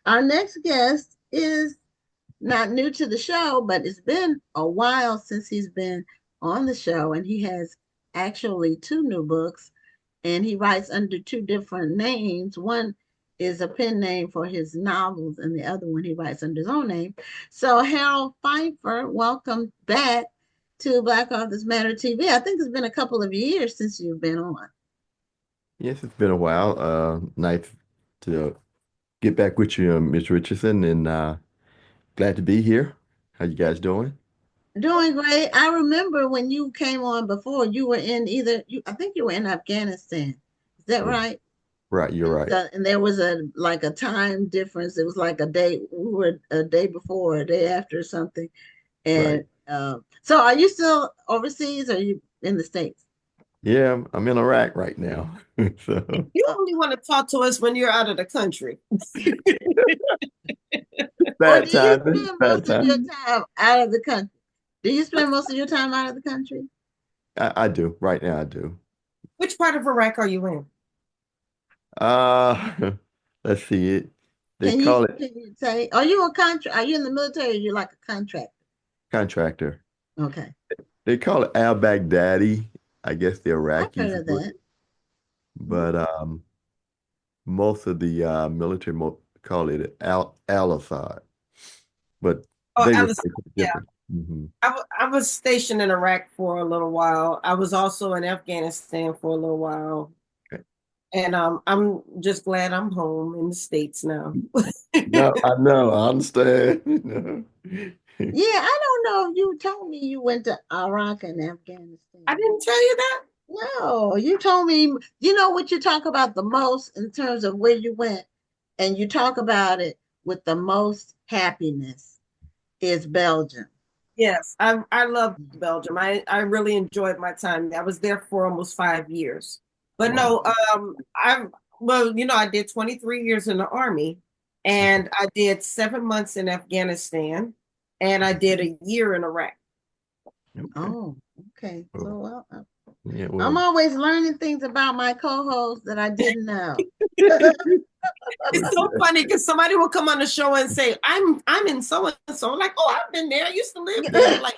Our next guest is not new to the show, but it's been a while since he's been on the show, and he has actually two new books, and he writes under two different names. One is a pen name for his novels, and the other one he writes under his own name. So, Harold Phifer, welcome back to Black Authors Matter TV. I think it's been a couple of years since you've been on. Yes, it's been a while. Nice to get back with you, Ms. Richardson, and glad to be here. How you guys doing? Doing great. I remember when you came on before, you were in either you I think you were in Afghanistan. Is that Oh, right? right, you're And right. so and there was a like a time difference. It was like a day we were a day before, a day after or something. Right. And so are you still overseas or are you in the States? Yeah, I'm in Iraq right now. So You only want to talk to us when you're out of the country. Or do bad you timing, spend bad most of your time. time out of the country? Do you spend most of your time out of the country? I do. Right now I do. Which part of Iraq are you in? Uh let's see it. They Can you call it can you say are you a contract are you in the military or are you like a contractor? contractor. Okay. They call it al-Baghdadi. I guess the I've heard Iraqis of would, that. but most of the military mo call it al-Assad. But Oh, they would Alice. say something Yeah, different. I was stationed in Iraq for a little while. I was also in Afghanistan for a little while. Okay. And I'm just glad I'm home in the States now. No, I know, I understand. Yeah, I don't know if you told me you went to Iraq and I Afghanistan. didn't tell you that. No, you told me, you know what you talk about the most in terms of where you went, and you talk about it with the most happiness is Belgium. Yes, I love Belgium. I really enjoyed my time. I was there for almost 5 years. But Wow. no, I did 23 years in the army, Okay. and I did 7 months in Afghanistan, and I did a year in Iraq. Okay. Oh, okay. Well, So well, yeah, I'm well, always learning things about my co-host that I didn't know. It's so funny because somebody will come on the show and say, I'm in so and so. Like, oh, I've been there. I used to live there. I'm like,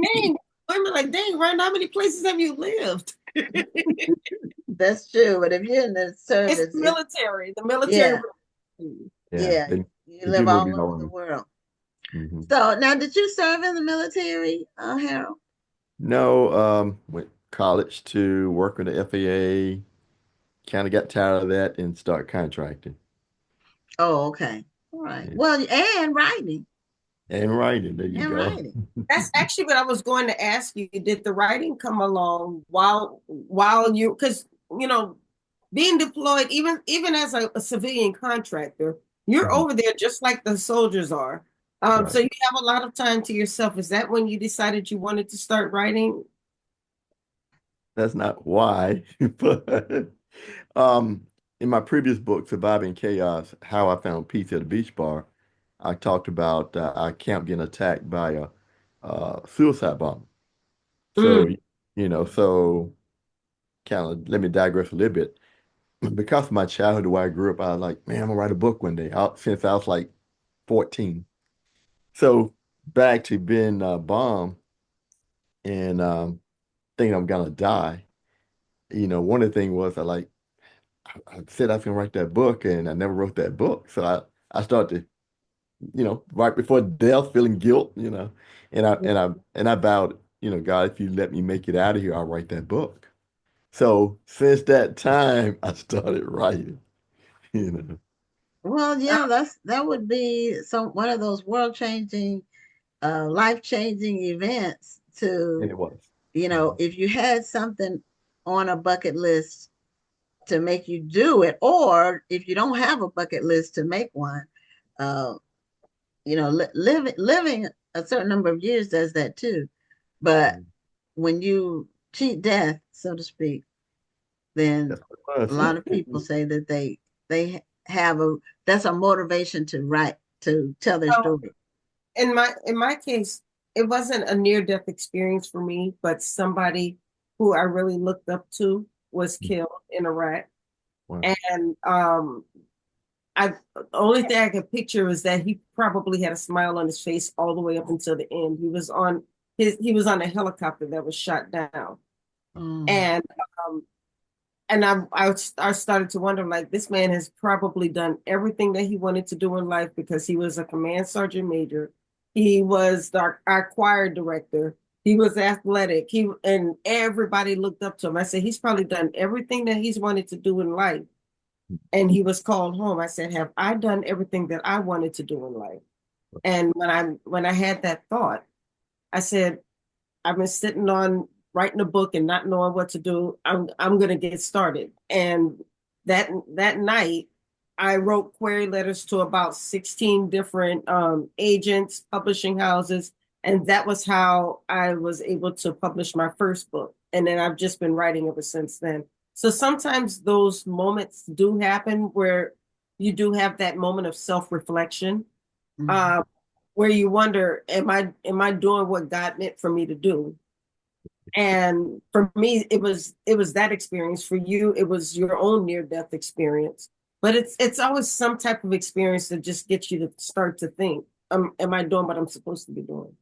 dang, women like, dang, Ryan, how many places have you lived? That's true. But if you're in the It's service, the it's military. The military. yeah, yeah, yeah. You they live do move all me over the on. world. Hmm. So now, did you serve in the military, Harold? No, went college to work with the FAA, kind of got tired of that and start contracting Oh, okay. All right. and, Well, and writing and writing. There you and go. writing. That's actually what I was going to ask you. Did the writing come along while you because being deployed, even as a civilian contractor, you're Mhm. over there just like the soldiers are. So Right. you have a lot of time to yourself. Is that when you decided you wanted to start writing? That's not why, but um, in my previous book, Surviving Chaos, How I Found Peace at a Beach Bar, I talked about our camp getting attacked by a suicide bomber. So, Mm. so kind of let me digress a little bit. Because of my childhood, the way I grew up, I was like, man, I'm gonna write a book one day. Since I was like 14. So back to being bombed and thinking I'm gonna die. One of the things was I said I was gonna write that book and I never wrote that book. So I started, right before death, feeling guilt, and I vowed, God, if you let me make it out of here, I'll write that book. So since that time, I started writing, you know. Well, yeah, that would be some one of those world changing, life changing events And to, it was. if you had something on a bucket list to make you do it, or if you don't have a bucket list to make one, uh, living a certain number of years does that too. But Mhm. when you cheat death, so to speak, then That's what it a lot of people was. say that they have a that's a motivation to write to tell their So story. in my case, it wasn't a near death experience for me, but somebody who I really looked up to was killed in Iraq. Wow. And the only thing I can picture is that he probably had a smile on his face all the way up until the end. He was on a helicopter that was shot down. Mm. And um, and I started to wonder, like, this man has probably done everything that he wanted to do in life because he was a command sergeant major. He was our choir director. He was athletic. And everybody looked up to him. I said, he's probably done everything that he's wanted to do in life. And he was called home. I said, have I done everything that I wanted to do in life? And when I had that thought, I said, I've been sitting on writing a book and not knowing what to do. I'm gonna get started. And that night, I wrote query letters to about 16 different agents, publishing houses, and that was how I was able to publish my first book. And then I've just been writing ever since then. So sometimes those moments do happen where you do have that moment of self-reflection, Mm. uh, where you wonder, am I doing what God meant for me to do? And for me, it was that experience. For you, it was your own near-death experience. But it's always some type of experience that just gets you to start to think, am I doing what I'm supposed to be doing?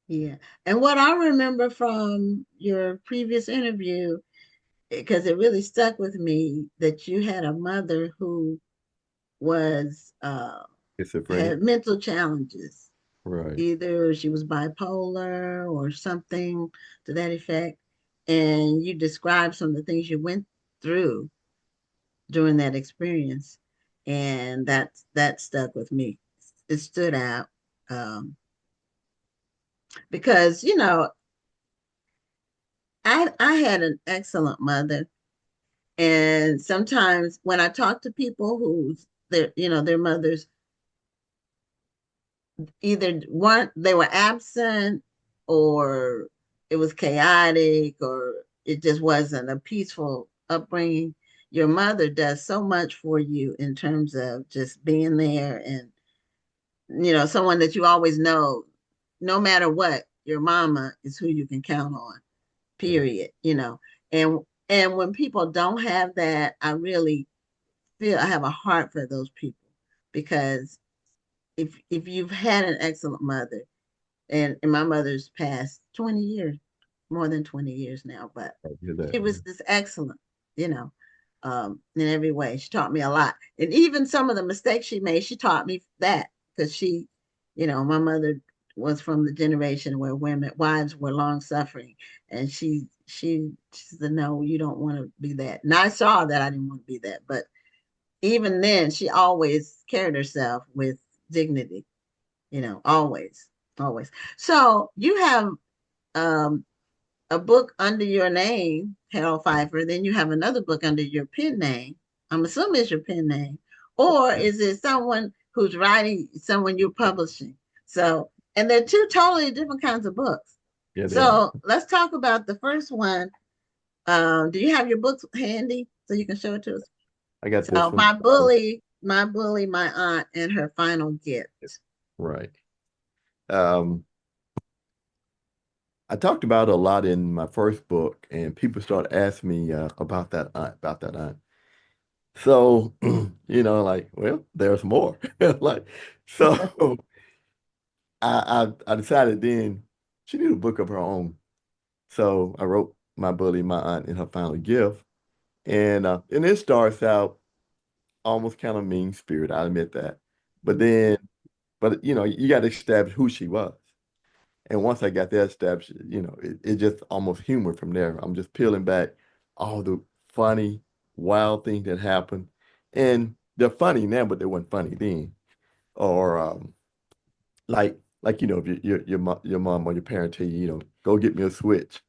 Yeah. And what I remember from your previous interview, because it really stuck with me, that you had a mother who was Schizophrenia. had mental challenges. Right. Either she was bipolar or something to that effect. And you described some of the things you went through during that experience. And that stuck with me. It stood out. Because, I had an excellent mother. And sometimes when I talk to people who's their mothers either weren't they were absent, or it was chaotic, or it just wasn't a peaceful upbringing. Your mother does so much for you in terms of just being there, and someone that you always know, no matter what, your mama is who you can count on, period. And when people don't have that, I really feel I have a heart for those people, because if you've had an excellent mother, and my mother's passed 20 years, more than 20 years now, but I hear that. she was just excellent, in every way. She taught me a lot. And even some of the mistakes she made, she taught me that, because my mother was from the generation where wives were long suffering. And she said, no, you don't want to be that. And I saw that I didn't want to be that. But even then, she always carried herself with dignity, always, always. So you have um, a book under your name, Harold Phifer. Then you have another book under your pen name. I'm assuming it's your pen name. Or is it someone who's writing, someone you're publishing? So, and they're two totally different kinds of books. Yeah, they are. So let's talk about the first one. Do you have your books handy so you can show it to us? I got this So one. my aunt, and her final gift. Right. Um, I talked about it a lot in my first book, and people started asking me about that aunt, about that aunt. So, like, well, there's more. Like, so I decided then she needed a book of her own. So I wrote my bully, my aunt, and her final gift. And it starts out almost kind of mean spirit, I admit that. But then, but you got to establish who she was. And once I got that established, it just almost humor from there. I'm just peeling back all the funny, wild things that happened. And they're funny now, but they weren't funny then. Or like if your mom or your parent tell you, go get me a switch.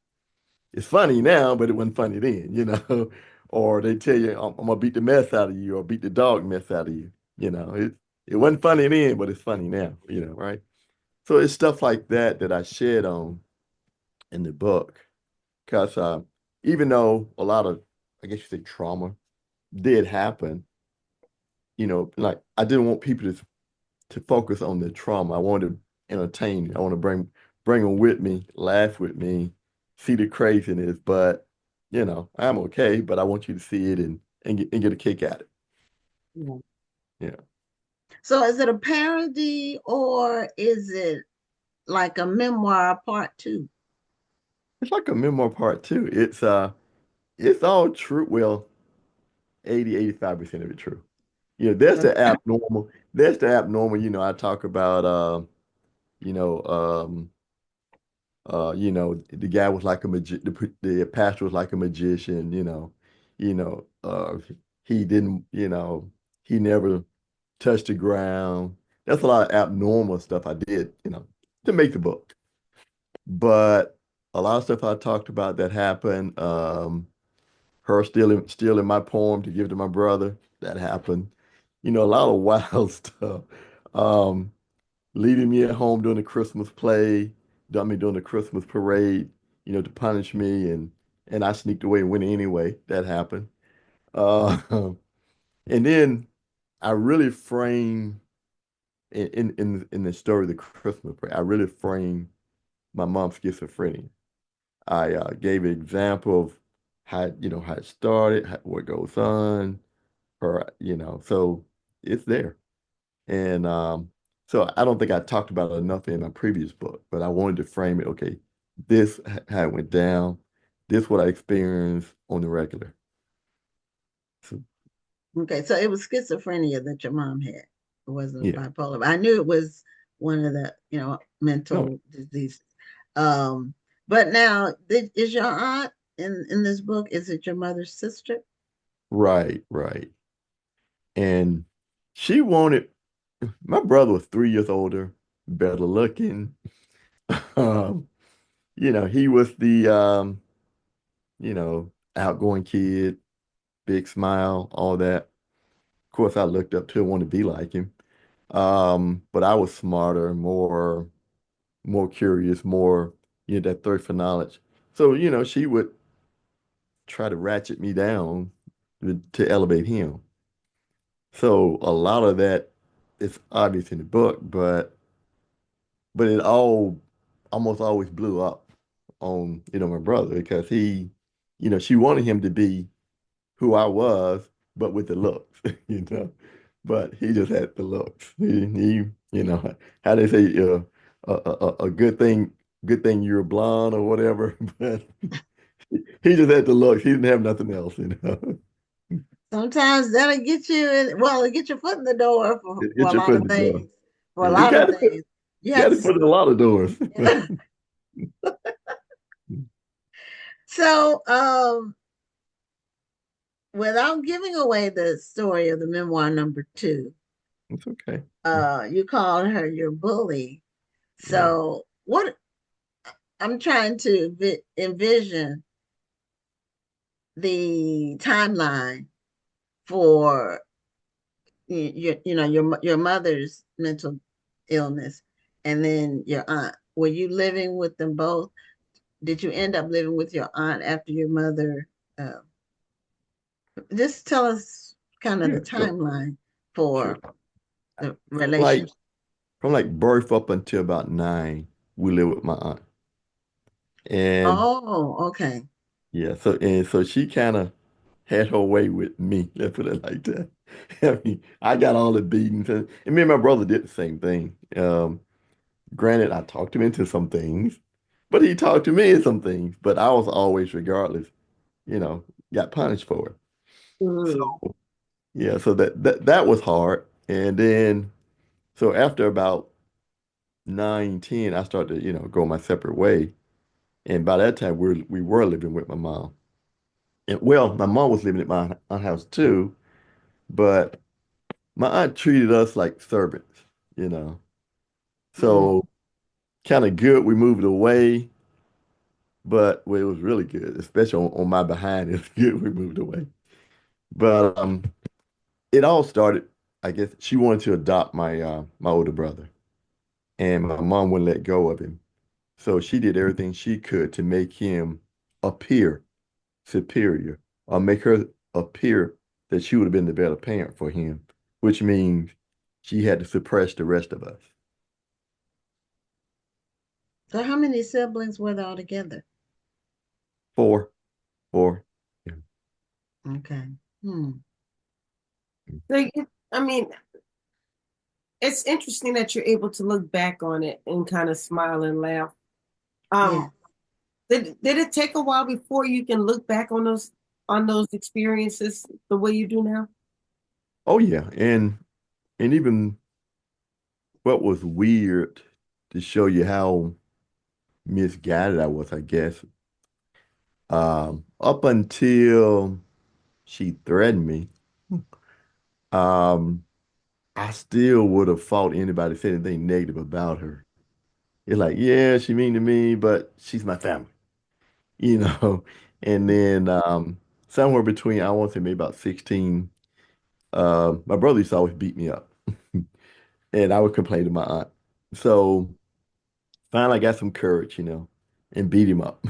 It's funny now, but it wasn't funny then. Or they tell you, I'm gonna beat the mess out of you or beat the dog mess out of you. It wasn't funny then, but it's funny now, right? So it's stuff like that that I shed on in the book. Because even though a lot of, I guess you say, trauma did happen, like I didn't want people to focus on the trauma. I wanted to entertain. I want to bring them with me, laugh with me, see the craziness. But I'm okay. But I want you to see it and get a kick at it. Yeah. Yeah. So is it a parody or is it like a memoir part two? It's like a memoir part two. It's all true. Well, 85% of it true. You know, that's the Okay. abnormal. That's the abnormal. You know, I talk about you know, the guy was like a the pastor was like a magician, you know, he didn't, he never touched the ground. That's a lot of abnormal stuff I did, to make the book. But a lot of stuff I talked about that happened, her stealing my poem to give to my brother, that happened. You know, a lot of wild stuff. Um, Leaving me at home during the Christmas play, dumped me during the Christmas parade, to punish me, and I sneaked away and went anyway. That happened. Uh, and then I really framed in the story of the Christmas parade. I really framed my mom's schizophrenia. I gave an example of how it started, what goes on, so it's there. And so I don't think I talked about it enough in my previous book, but I wanted to frame it. Okay, this how it went down. This what I experienced on the regular. So, Okay, so it was schizophrenia that your mom had. It wasn't yeah, bipolar. I knew it was one of the, no, mental diseases. Um, but now, is your aunt in this book? Is it your mother's sister? right, right. And she wanted. My brother was 3 years older, better looking. Um, he was the outgoing kid, big smile, all that. Of course, I looked up to him, wanted to be like him. But I was smarter, more curious, more, that thirst for knowledge. So, she would try to ratchet me down to elevate him. So a lot of that is obvious in the book, but it all almost always blew up on, my brother because she wanted him to be who I was, but with the looks, you know. But he just had the looks. How they say, a good thing you're blonde or whatever. But he just had the looks. He didn't have nothing else. Sometimes that'll get you in, well, it'll get your foot in the door for Get a your lot foot of in the door. things. For a Yeah, you lot of got to put, things. You got have to to, put in a lot of doors. so without giving away the story of the memoir number two, It's okay. you called her your bully. Yeah. So what I'm trying to envision the timeline for your mother's mental illness and then your aunt. Were you living with them both? Did you end up living with your aunt after your mother? Uh, just tell us kind of Yeah. the timeline for Sure. the From like relationship. from like birth up until about 9, we lived with my aunt. And Oh, okay. yeah, so she kind of had her way with me. Let's put it like that. I mean, I got all the beatings, and me and my brother did the same thing. Granted, I talked him into some things, but he talked to me in some things. But I was always, regardless, you know, got punished for it. So Mm. yeah, so that was hard. And then so after about 9, 10, I started to, go my separate way. And by that time, we were living with my mom. And well, my mom was living at my aunt's house too, but my aunt treated us like servants, you know. Mm. So kind of good we moved away, but well, it was really good, especially on my behind. It's good we moved away. But it all started, I guess, she wanted to adopt my older brother, and my mom wouldn't let go of him. So she did everything she could to make him appear superior or make her appear that she would have been the better parent for him, which means she had to suppress the rest of us. So how many siblings were there altogether? Four, four. Yeah. Okay. Hmm. I mean, it's interesting that you're able to look back on it and kind of smile and laugh. Yeah. Um, did it take a while before you can look back on those experiences the way you do now? Oh yeah, and even what was weird to show you how misguided I was, I guess. Up until she threatened me, um, I still would have fought anybody that said anything negative about her. It's like, yeah, she mean to me, but she's my family, you know. And then somewhere between, I want to say maybe about 16, my brother used to always beat me up, and I would complain to my aunt. So finally, I got some courage, and beat him up.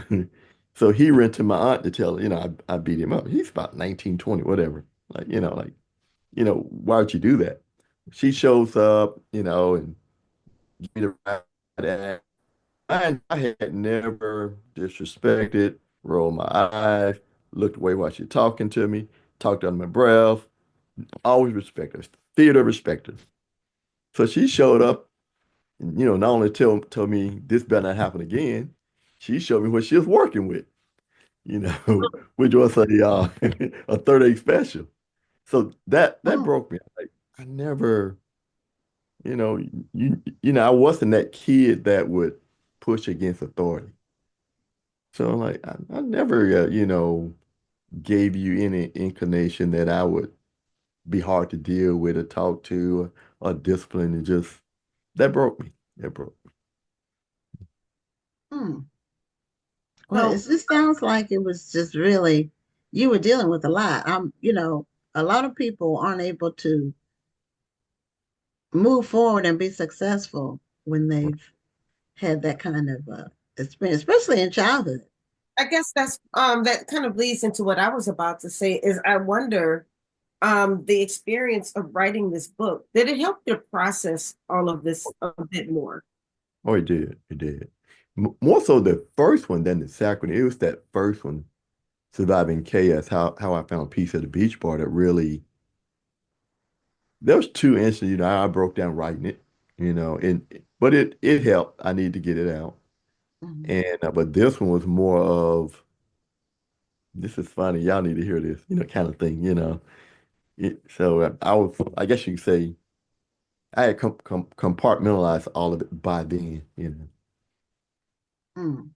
So he ran to my aunt to tell her, I beat him up. He's about 19, 20, whatever. Why would you do that? She shows up, and give me the right. I had never disrespected, rolled my eyes, looked away while she talking to me, talked under my breath, always respected her, theater respected. So she showed up, and, not only told me this better not happen again, she showed me what she was working with, which was a 30 special. So that Oh. broke me. Like I never, I wasn't that kid that would push against authority. So I'm like, I never, gave you any inclination that I would be hard to deal with or talk to or discipline. It just, that broke me. That broke me. Hmm. Well, So it sounds like it was just really you were dealing with a lot. A lot of people aren't able to move forward and be successful when they've had that kind of experience, especially in childhood. I guess that kind of leads into what I was about to say is I wonder the experience of writing this book, did it help you process all of this a bit more? Oh, it did. It did. More so the first one than the second. It was that first one, Surviving Chaos, how I found peace at the beach bar that really, there was two instances, I broke down writing it, but it helped. I need to get it out. Mhm. And but this one was more of, this is funny, y'all need to hear this, kind of thing. So I guess you could say I had compartmentalized all of it by then. Mm.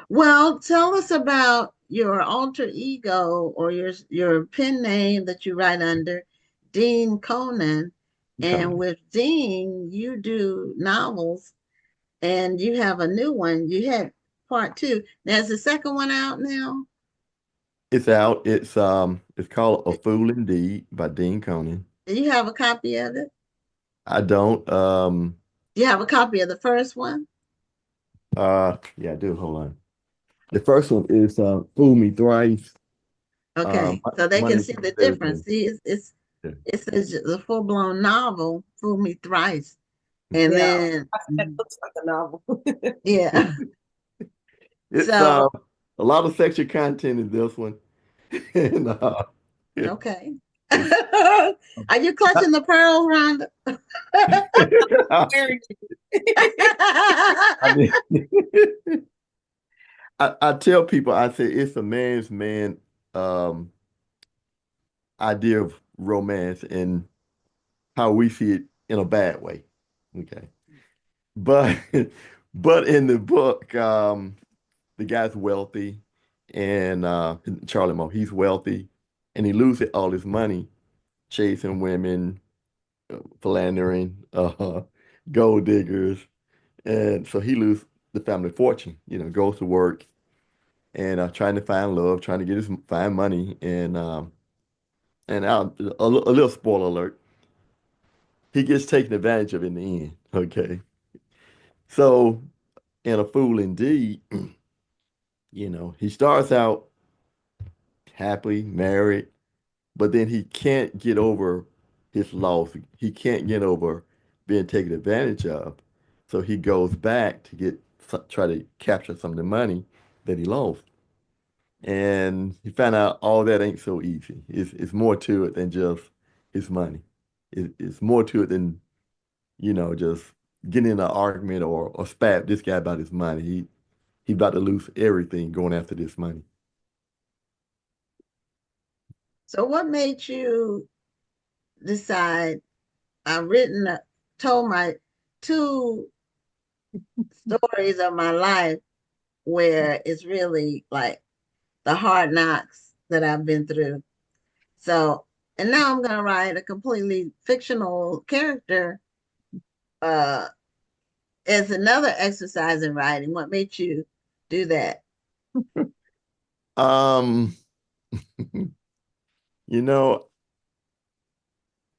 Well, tell us about your alter ego or your pen name that you write under, Dean Conan. And Kind with Dean, you do novels, and you have a new one. You had part two. Now, is the second one out now? It's out. It's called A Fool Indeed by Dean Conan. Do you have a copy of it? I don't Do you have a copy of the first one? yeah, I do. Hold on. The first one is Fool Me Thrice. Okay, so they can Monday see through the difference. Thursday. See, Yeah. it's a full blown novel, Fool Me Thrice, and Yeah, then that looks like a novel. yeah. It's So a lot of sexual content in this one. And okay. it's Are you clutching the pearls, Rhonda? Very I mean, I tell people, I say it's a man's man um, idea of romance and how we see it in a bad way. Okay. But but in the book, the guy's wealthy and Charlie Moore, he's wealthy and he loses all his money chasing women, philandering, gold diggers. And so he loses the family fortune, goes to work and trying to find love, trying to find money, a little spoiler alert, he gets taken advantage of in the end. Okay, so in A Fool Indeed, he starts out happily married, but then he can't get over his loss. He can't get over being taken advantage of, so he goes back to try to capture some of the money that he lost. And he found out all that ain't so easy. It's more to it than just his money. It's more to it than just getting in an argument or spat this guy about his money. He about to lose everything going after this money. So what made you decide I've told my two stories of my life where it's really like the hard knocks that I've been through. So, and now I'm going to write a completely fictional character uh, as another exercise in writing. What made you do that? Um, you know,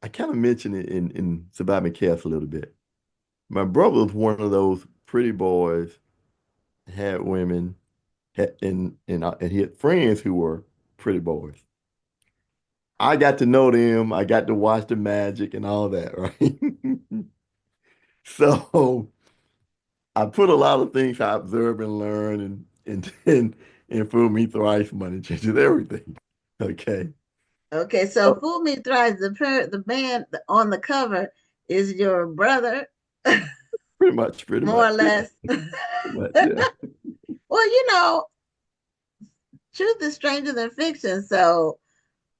I kind of mentioned it in Surviving Chaos a little bit. My brother was one of those pretty boys, had women, and he had friends who were pretty boys. I got to know them. I got to watch the magic and all that, right? So I put a lot of things I observe and learn and Fool Me Thrice money changes everything. Okay. Okay, so Oh, Fool Me Thrice, the band on the cover is your brother, pretty more or much, less. pretty much, Well, yeah. truth is stranger than fiction. So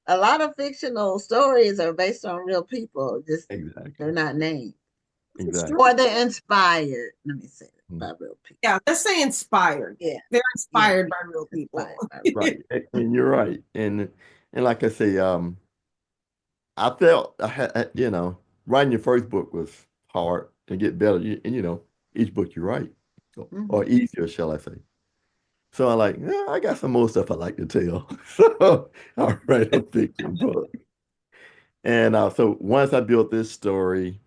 a lot of fictional stories are based on real people, just they're Exactly. not named. Exactly. Or they're inspired. Let me say that Mhm. by real people. Yeah, let's say inspired. Yeah, They're yeah, inspired by real people. inspired by real Right. And you're right. And like I say, I felt writing your first book was hard to get better. And each book you write, people. or easier, shall I say. So I like, yeah, I got some more stuff I like to tell. So I'll write a fiction book. And so once I built this story,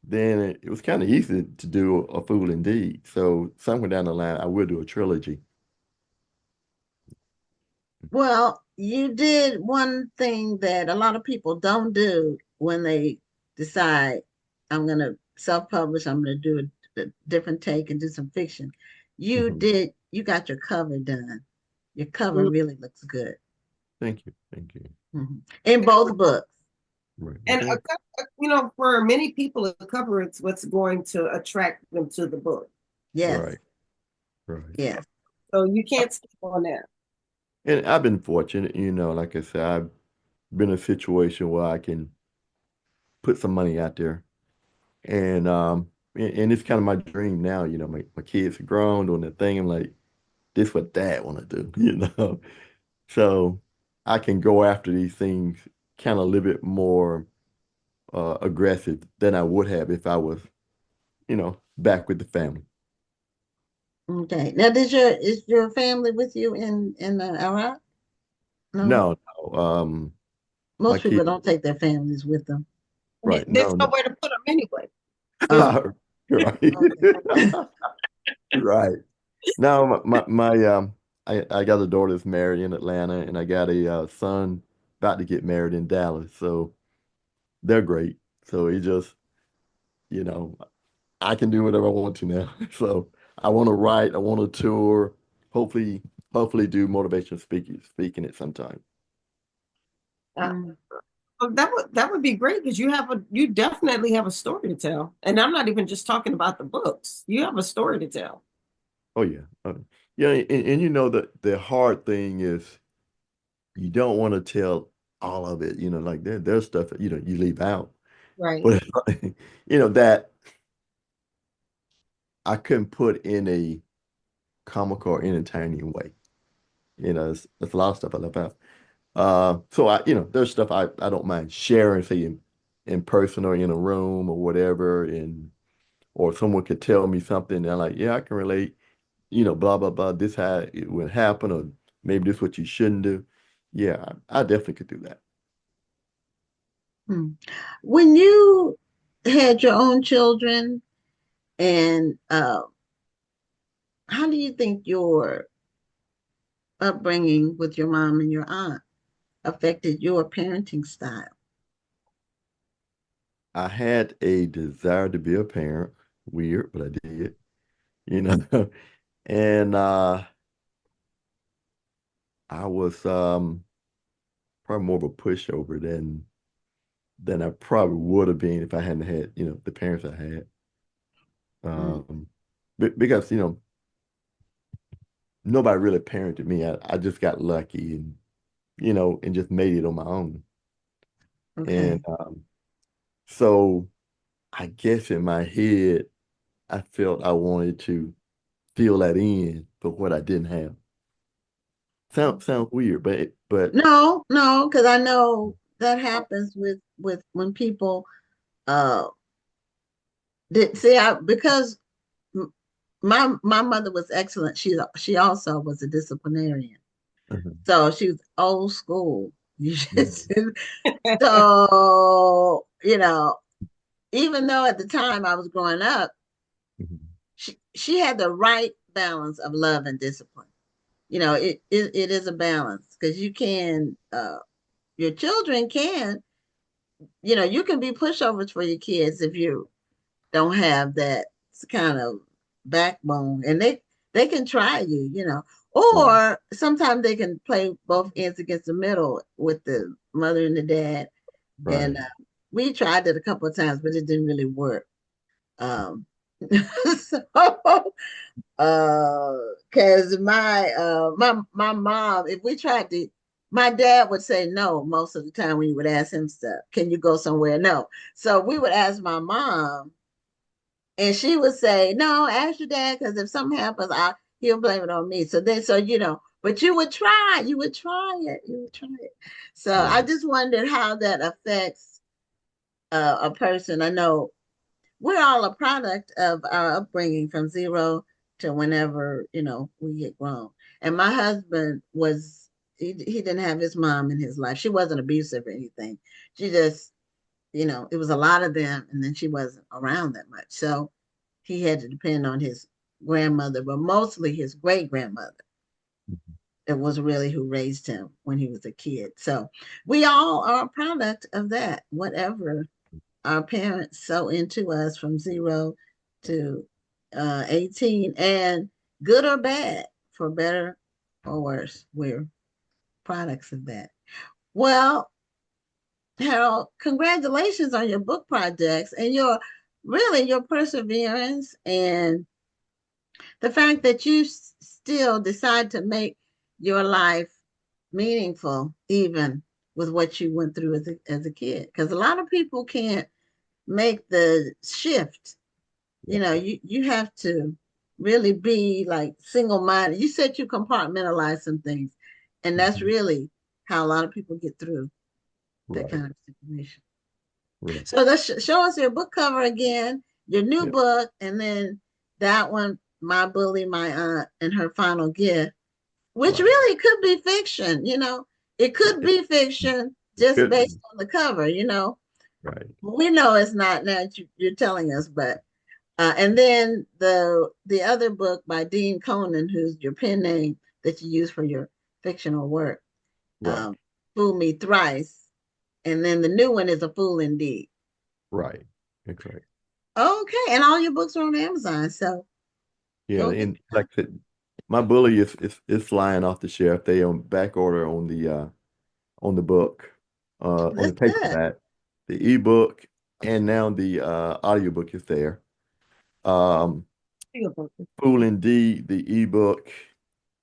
then it was kind of easy to do a fool indeed. So somewhere down the line, I will do a trilogy. Well, you did one thing that a lot of people don't do when they decide, I'm going to self-publish, I'm going to do a different take and do some fiction. Mhm. You got your cover done. Your cover really looks good. Thank you. Thank you. In both books. Right. Well, And thank for many people, a cover is what's going to attract them to the book. Yes, Right. Right. yes. So you can't skip on that. And I've been fortunate, like I said, I've been in a situation where I can put some money out there. And it's kind of my dream now, my kids are grown doing their thing. I'm like, this what dad want to do, So I can go after these things kind of a little bit more aggressive than I would have if I was, back with the family. Okay. Now, is your family with you in Iraq? No. No, no, my Most people kid, don't take their families with them. right? There's No, no, nowhere to put them anyway. Oh, right, okay. right. No, I got a daughter that's married in Atlanta, and I got a son about to get married in Dallas. So they're great. So it just, you know, I can do whatever I want to now. So I want to write, I want to tour, hopefully, hopefully do motivational speaking at some time. Uh, Mm. that would be great because you definitely have a story to tell. And I'm not even just talking about the books. You have a story to tell. Oh yeah. Yeah, and the hard thing is you don't want to tell all of it, like there's stuff that you leave out. Right. But that I couldn't put in a comical or entertaining way. There's a lot of stuff I left out. So there's stuff I don't mind sharing, say in person or in a room or whatever, or someone could tell me something and I'm like, yeah, I can relate, blah blah blah. This how it would happen, or maybe this what you shouldn't do. Yeah, I definitely could do that. Mm. When you had your own children, and how do you think your upbringing with your mom and your aunt affected your parenting style? I had a desire to be a parent. Weird, but I did, you know. And I was probably more of a pushover than than I probably would have been if I hadn't had, the parents I had. Mm, Um, because, nobody really parented me. I just got lucky and just made it on my own. And okay. so I guess in my head, I felt I wanted to fill that in for what I didn't have. Sounds weird, but No, no, because I know that happens with when people uh did see I because m- my mother was excellent. She also was a disciplinarian. uh So she was old school. So, even though at the time I was growing up, she had the right balance of love and discipline. It is a balance because you can your children can, you can be pushovers for your kids if you don't have that kind of backbone, and they can try you. right, Or sometimes they can play both ends against the middle with the mother and the dad. And right. we tried it a couple of times, but it didn't really work. um so because my mom, if we tried to, my dad would say no most of the time when you would ask him stuff. Can you go somewhere? No. So we would ask my mom, and she would say, no, ask your dad, because if something happens, he'll blame it on me. But you would try it. So I Right. just wondered how that affects a person. I know we're all a product of our upbringing from zero to whenever, we get grown. And my husband he didn't have his mom in his life. She wasn't abusive or anything. She just, it was a lot of them, and then she wasn't around that much. So he had to depend on his grandmother, but mostly his great grandmother. It was really who raised him when he was a kid. So we all are a product of that, whatever our parents sow into us from zero to 18, and good or bad, for better or worse, we're products of that. Well, Harold, congratulations on your book projects and your perseverance, and the fact that you still decide to make your life meaningful, even with what you went through as a kid. Because a lot of people can't make the shift. You have to really be like single-minded. You said you compartmentalize some things, and that's Mhm. really how a lot of people get through that Right. kind of situation. Right. So let's show us your book cover again, your new Yeah. book, and then that one, My Bully, My Aunt, and Her Final Gift, which Right. really could be fiction. It could It be fiction just could based be. on the cover. Right. We know it's not now that you're telling us, but and then the other book by Dean Conan, who's your pen name that you use for your fictional work, Right. um, Fool Me Thrice, and then the new one is A Fool Indeed. Right. That's right. Okay, and all your books are on Amazon, so Yeah, go get and like I said, my bully is flying off the shelf. They on back order on the book, on the that's good. paperback, the ebook, and now the audiobook is there. Um, Fool Indeed, the ebook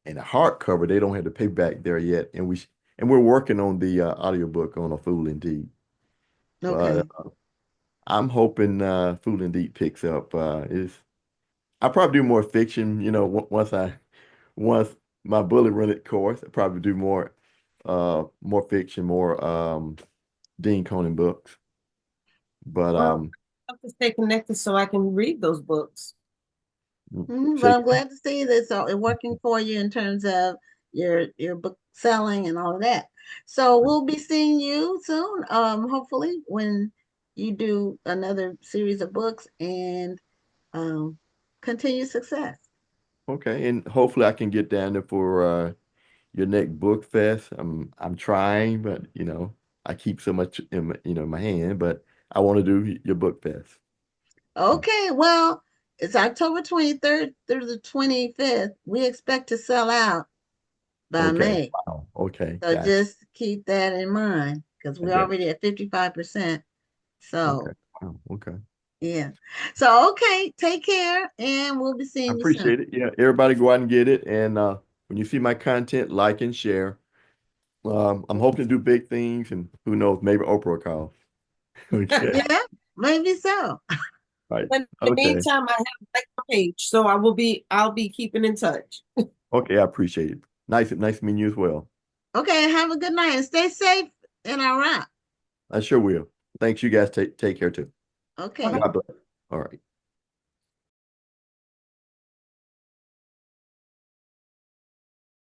and the hardcover, they don't have the paperback there yet, and we're working on the audiobook on A Fool Indeed. But Okay. I'm hoping Fool Indeed picks up. Is I probably do more fiction, once my bullet run its course, I probably do more fiction, more Dean Conan books. But Well, I have to stay connected so I can read those books. But shake I'm glad to see this working for you in terms of your book selling and all of that. So we'll be seeing you soon, hopefully when you do another series of books, and um, continue success. okay, and hopefully I can get down there for your next book fest. I'm trying, but I keep so much in my hand, but I want to do your book fest. Okay, well, it's October 23rd through the 25th. We expect to sell out by Okay. May. Wow. Okay. So Gotcha. just keep that in mind. because I we're got it. already at 55%. So Okay. Wow, okay. yeah. So okay, take care, and we'll be I seeing you soon. appreciate it. Yeah, everybody go out and get it. And when you see my content, like and share. I'm hoping to do big things, and who knows, maybe Oprah will call. Okay. Yeah, maybe so. Right. In the Okay. meantime, I have like my page, so I'll be keeping in touch. Okay, I appreciate it. Nice meeting you as well. Okay, have a good night and stay safe in Iraq. I sure will. Thanks, you guys. Take care too. Okay. God bless. All right.